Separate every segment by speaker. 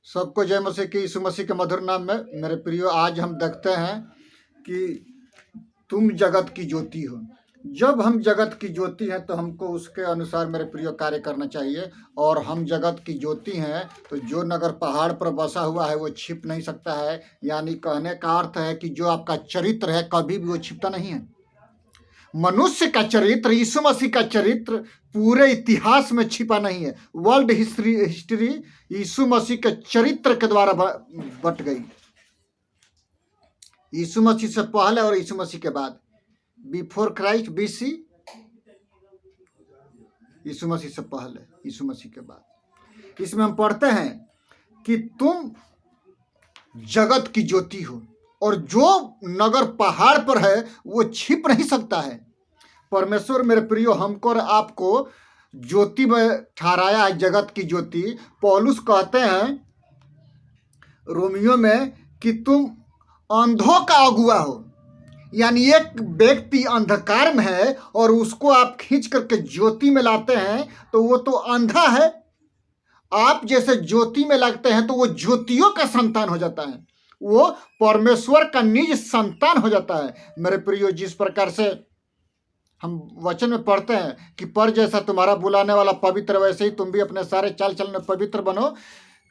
Speaker 1: सबको जय मसीह की, यीशु मसीह के मधुर नाम में। मेरे प्रियो, आज हम देखते हैं कि तुम जगत की ज्योति हो। जब हम जगत की ज्योति हैं तो हमको उसके अनुसार मेरे प्रियो कार्य करना चाहिए। और हम जगत की ज्योति हैं तो जो नगर पहाड़ पर बसा हुआ है वो छिप नहीं सकता है। यानी कहने का अर्थ है कि जो आपका चरित्र है कभी भी वो छिपता नहीं है। मनुष्य का चरित्र, यीशु मसीह का चरित्र पूरे इतिहास में छिपा नहीं है। वर्ल्ड हिस्ट्री यीशु मसीह के चरित्र के द्वारा बट गई। यीशु मसीह से पहले और यीशु मसीह के बाद, बिफोर क्राइस्ट BC, यीशु मसीह से पहले, यीशु मसीह के बाद। इसमें हम पढ़ते हैं कि तुम जगत की ज्योति हो, और जो नगर पहाड़ पर है वो छिप नहीं सकता है। परमेश्वर मेरे प्रियो हमको और आपको ज्योति में ठहराया है, जगत की ज्योति। पौलुस कहते हैं रोमियो में कि तुम अंधों का अगुआ हो। यानी एक व्यक्ति अंधकार में है और उसको आप खींच करके ज्योति में लाते हैं तो वो तो अंधा है। आप जैसे ज्योति में लगते हैं तो वो ज्योतियों का संतान हो जाता है, वो परमेश्वर का निज संतान हो जाता है। मेरे प्रियो, जिस प्रकार से हम वचन में पढ़ते हैं कि पर जैसा तुम्हारा बुलाने वाला पवित्र, वैसे ही तुम भी अपने सारे चाल चलन में पवित्र बनो,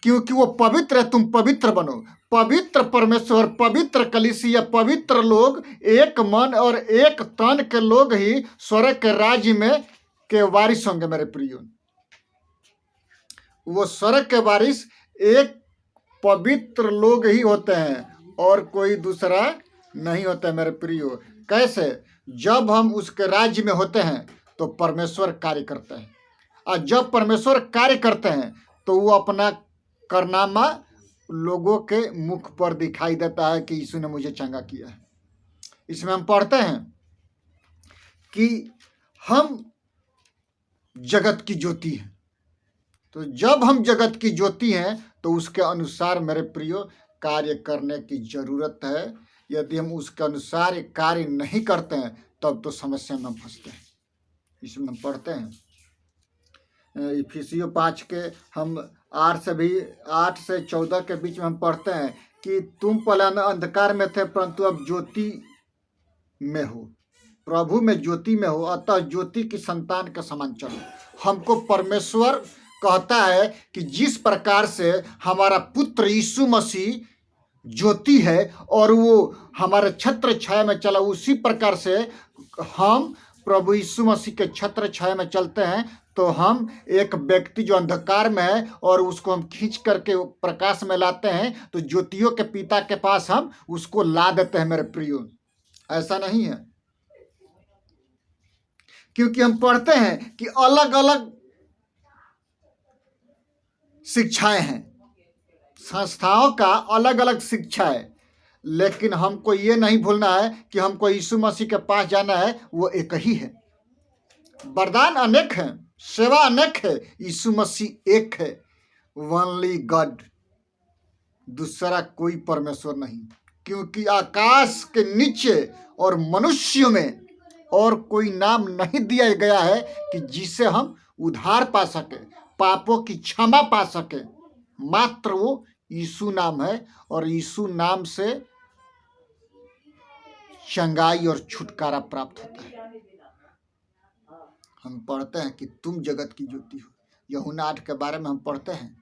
Speaker 1: क्योंकि वो पवित्र है, तुम पवित्र बनो। पवित्र परमेश्वर, पवित्र कलीसिया, पवित्र लोग, एक मन और एक तन के लोग ही स्वर्ग के राज्य में के वारिस होंगे। मेरे प्रियो, वो स्वर्ग के वारिस एक पवित्र लोग ही होते हैं और कोई दूसरा नहीं होता है। मेरे प्रियो, कैसे? जब हम उसके राज्य में होते हैं तो परमेश्वर कार्य करते हैं, और जब परमेश्वर कार्य करते हैं तो वो अपना करनामा लोगों के मुख पर दिखाई देता है कि यीशु ने मुझे चंगा किया है। इसमें हम पढ़ते हैं कि हम जगत की ज्योति हैं। तो जब हम जगत की ज्योति हैं तो उसके अनुसार मेरे प्रियो कार्य करने की जरूरत है। यदि हम उसके अनुसार कार्य नहीं करते हैं तब तो समस्या में फंसते हैं। इसमें हम पढ़ते हैं इफिसियों 5 के हम 8 से 14 के बीच में हम पढ़ते हैं कि तुम पहले अंधकार में थे परंतु अब ज्योति में हो, प्रभु में ज्योति में हो, अतः ज्योति की संतान के समान चलो। हमको परमेश्वर कहता है कि जिस प्रकार से हमारा पुत्र यीशु मसीह ज्योति है और वो हमारे छत्र छाया में चला, उसी प्रकार से हम प्रभु यीशु मसीह के छत्र छाया में चलते हैं। तो हम एक व्यक्ति जो अंधकार में है और उसको हम खींच करके प्रकाश में लाते हैं तो ज्योतियों के पिता के पास हम उसको ला देते हैं। मेरे प्रियो, ऐसा नहीं है, क्योंकि हम पढ़ते हैं कि अलग अलग शिक्षाएं हैं, संस्थाओं का अलग अलग शिक्षा है, लेकिन हमको ये नहीं भूलना है कि हमको यीशु मसीह के पास जाना है। वो एक ही है। वरदान अनेक हैं, सेवा अनेक है, यीशु मसीह एक है। ओनली गॉड, दूसरा कोई परमेश्वर नहीं, क्योंकि आकाश के नीचे और मनुष्यों में और कोई नाम नहीं दिया गया है कि जिससे हम उद्धार पा सके, पापों की क्षमा पा सके। मात्र वो यीशु नाम है, और यीशु नाम से चंगाई और छुटकारा प्राप्त होता है। हम पढ़ते हैं कि तुम जगत की ज्योति हो। यूहन्ना 8 के बारे में हम पढ़ते हैं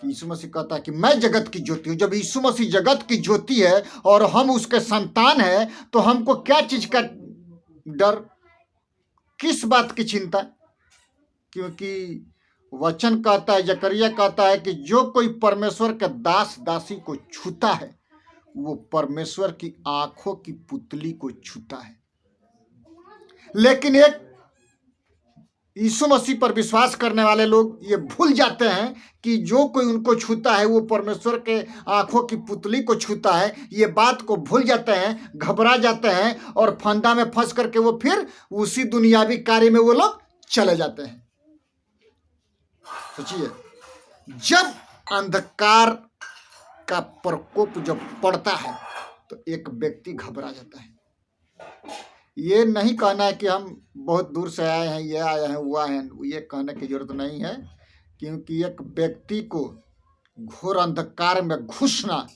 Speaker 1: कि यीशु मसीह कहता है कि मैं जगत की ज्योति हूँ। जब यीशु मसीह जगत की ज्योति है और हम उसके संतान हैं तो हमको क्या चीज का डर, किस बात की चिंता? क्योंकि वचन कहता है, जकरिया कहता है कि जो कोई परमेश्वर के दास दासी को छूता है वो परमेश्वर की आंखों की पुतली को छूता है। लेकिन एक यीशु मसीह पर विश्वास करने वाले लोग ये भूल जाते हैं कि जो कोई उनको छूता है वो परमेश्वर के आंखों की पुतली को छूता है। ये बात को भूल जाते हैं, घबरा जाते हैं और फंदा में फंस करके वो फिर उसी दुनियावी कार्य में वो लोग चले जाते हैं। सोचिए, जब अंधकार का प्रकोप जब पड़ता है तो एक व्यक्ति घबरा जाता है। ये नहीं कहना है कि हम बहुत दूर से आए हैं, ये आए हैं, वो आए हैं, ये कहने की जरूरत नहीं है, क्योंकि एक व्यक्ति को घोर अंधकार में घुसना